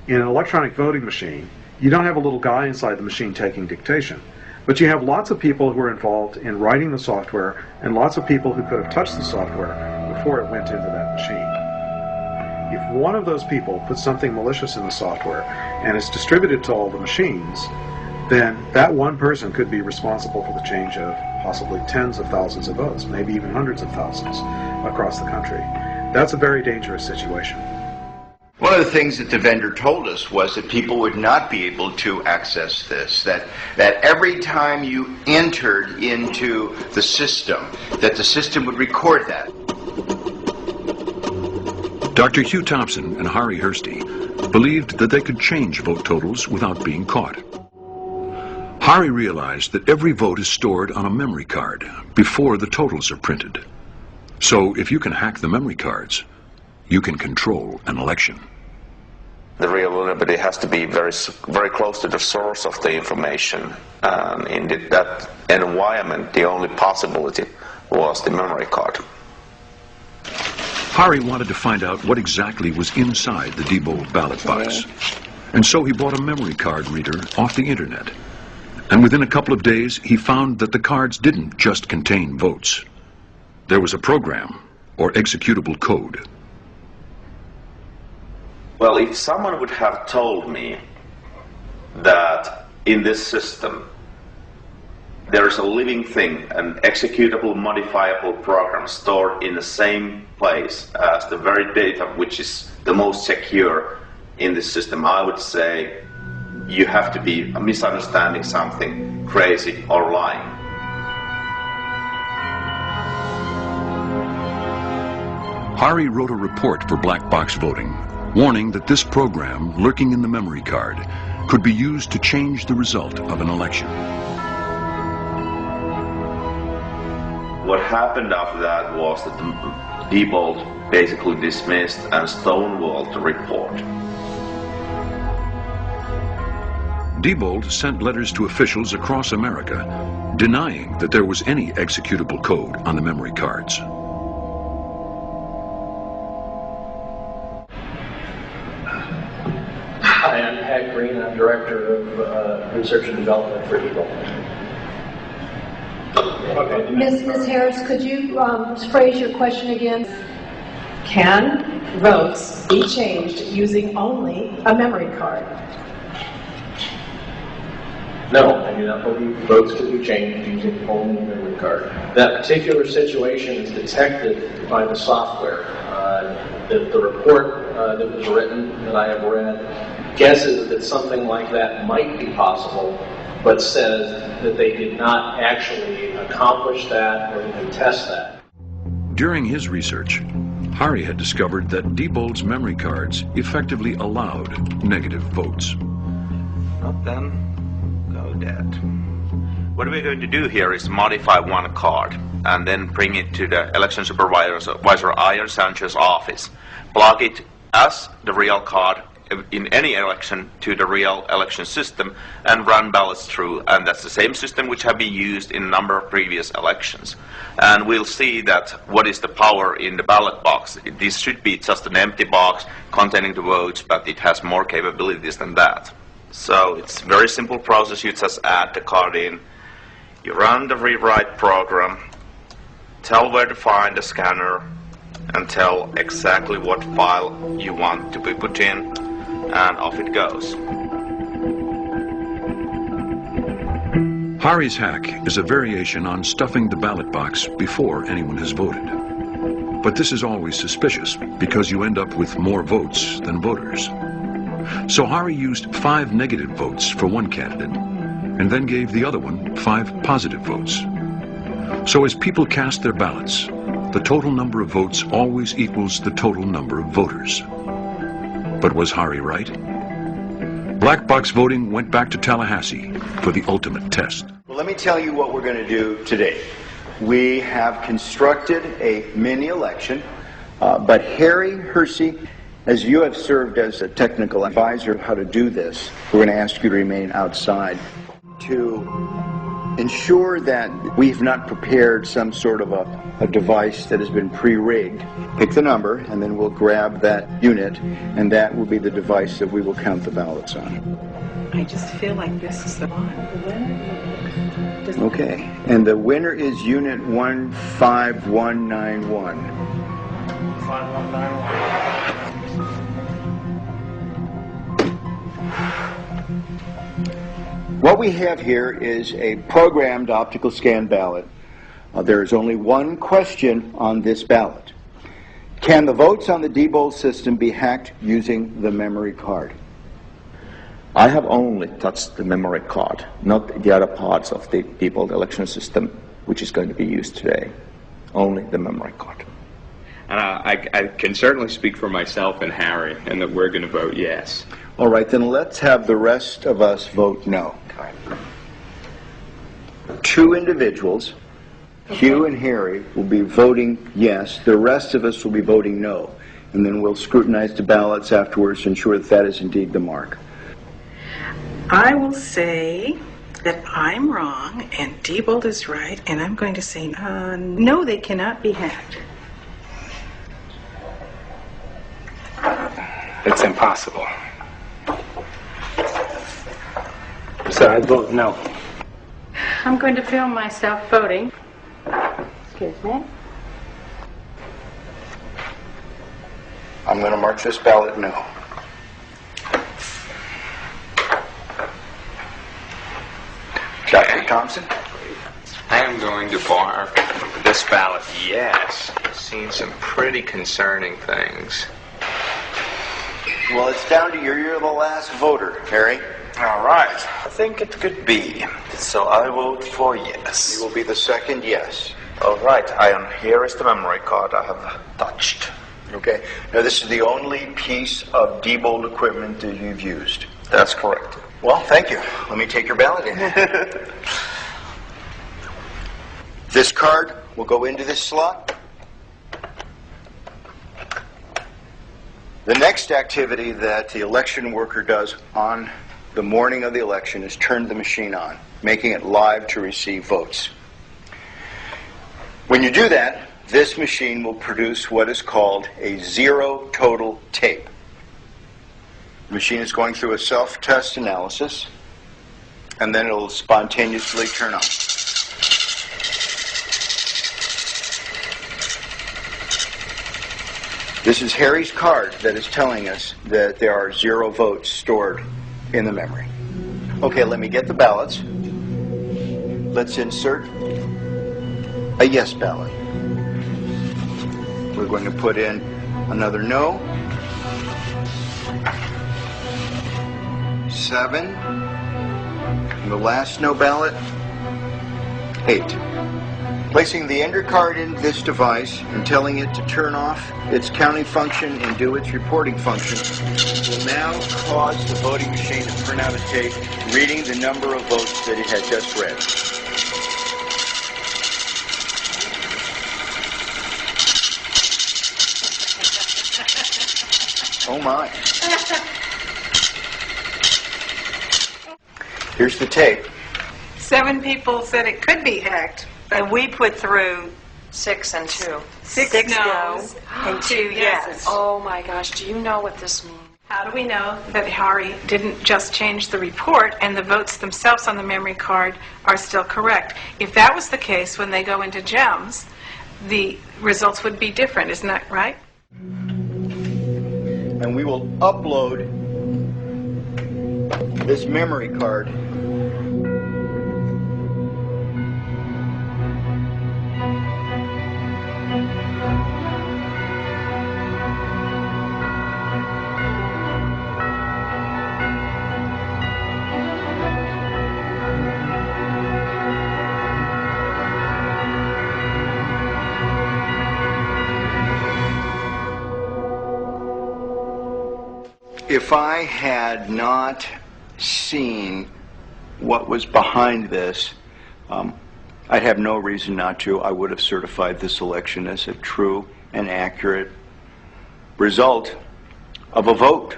In an electronic voting machine, you don't have a little guy inside the machine taking dictation, but you have lots of people who are involved in writing the software and lots of people who could have touched the software before it went into that machine. If one of those people puts something malicious in the software and it's distributed to all the machines, then that one person could be responsible for the change of possibly tens of thousands of votes, maybe even hundreds of thousands across the country. That's a very dangerous situation. One of the things that the vendor told us was that people would not be able to access this, that every time you entered into the system, that the system would record that. Dr. Hugh Thompson and Hari Hursti believed that they could change vote totals without being caught. Hari realized that every vote is stored on a memory card before the totals are printed. So if you can hack the memory cards, you can control an election. The real vulnerability has to be very close to the source of the information. And in that environment, the only possibility was the memory card. Hari wanted to find out what exactly was inside the Diebold ballot box. And so he bought a memory card reader off the internet. And within a couple of days, he found that the cards didn't just contain votes. There was a program, or executable code. Well, if someone would have told me that in this system there is a living thing, an executable, modifiable program stored in the same place as the very data which is the most secure in this system, I would say you have to be misunderstanding something, crazy, or lying. Hari wrote a report for black box voting, warning that this program, lurking in the memory card, could be used to change the result of an election. What happened after that was that Diebold basically dismissed and stonewalled the report. Diebold sent letters to officials across America denying that there was any executable code on the memory cards. Hi, I'm Pat Green. I'm Director of Research and Development for Diebold. Okay. Ms. Harris, could you phrase your question again? Can votes be changed using only a memory card? No, I do not believe votes could be changed using only a memory card. That particular situation is detected by the software. The report that was written, that I have read, guesses that something like that might be possible, but says that they did not actually accomplish that or even test that. During his research, Hari had discovered that Diebold's memory cards effectively allowed negative votes. Not then, go dead. What we're going to do here is modify one card and then bring it to the election supervisor Iron Sanchez's office. Plug it as the real card in any election to the real election system and run ballots through, and that's the same system which have been used in a number of previous elections. And we'll see that what is the power in the ballot box. This should be just an empty box containing the votes, but it has more capabilities than that. So it's a very simple process. You just add the card in, you run the rewrite program, tell where to find the scanner, and tell exactly what file you want to be put in, and off it goes. Hari's hack is a variation on stuffing the ballot box before anyone has voted. But this is always suspicious because you end up with more votes than voters. So Hari used 5 negative votes for one candidate and then gave the other one 5 positive votes. So as people cast their ballots, the total number of votes always equals the total number of voters. But was Hari right? Black box voting went back to Tallahassee for the ultimate test. Well, let me tell you what we're going to do today. We have constructed a mini election, but Hari Hursti, as you have served as a technical advisor of how to do this, we're going to ask you to remain outside to ensure that we've not prepared some sort of a device that has been pre-rigged. Pick the number, and then we'll grab that unit, and that will be the device that we will count the ballots on. I just feel like this is the one. Okay, and the winner is unit 15191. 5191. What we have here is a programmed optical scan ballot. There is only one question on this ballot. Can the votes on the Diebold system be hacked using the memory card? I have only touched the memory card, not the other parts of the Diebold election system, which is going to be used today. Only the memory card. I can certainly speak for myself and Harry, and that we're going to vote yes. All right, then let's have the rest of us vote no. Two individuals, Hugh and Harry, will be voting yes. The rest of us will be voting no. And then we'll scrutinize the ballots afterwards to ensure that that is indeed the mark. I will say that I'm wrong and Diebold is right, and I'm going to say no, they cannot be hacked. It's impossible. So I vote no. I'm going to film myself voting. Excuse me. I'm going to mark this ballot no. Dr. Thompson? I am going to mark this ballot yes. I've seen some pretty concerning things. Well, it's down to you. You're the last voter, Harry. All right. I think it could be. So I vote for yes. You will be the second yes. All right. Here is the memory card I have touched. Okay. Now, this is the only piece of Diebold equipment that you've used. That's correct. Well, thank you. Let me take your ballot in. This card will go into this slot. The next activity that the election worker does on the morning of the election is turn the machine on, making it live to receive votes. When you do that, this machine will produce what is called a zero total tape. The machine is going through a self-test analysis, and then it will spontaneously turn on. This is Harry's card that is telling us that there are 0 votes stored in the memory. Okay, let me get the ballots. Let's insert a yes ballot. We're going to put in another no. 7. And the last no ballot, 8. Placing the ender card in this device and telling it to turn off its counting function and do its reporting function will now cause the voting machine to print out a tape reading the number of votes that it has just read. Oh my. Here's the tape. 7 people said it could be hacked. And we put through 6 and 2. 6 no's and 2 yes. Oh my gosh, do you know what this means? How do we know that Harry didn't just change the report and the votes themselves on the memory card are still correct? If that was the case, when they go into GEMS, the results would be different, isn't that right? And we will upload this memory card if I had not seen what was behind this, I'd have no reason not to. I would have certified this election as a true and accurate result of a vote.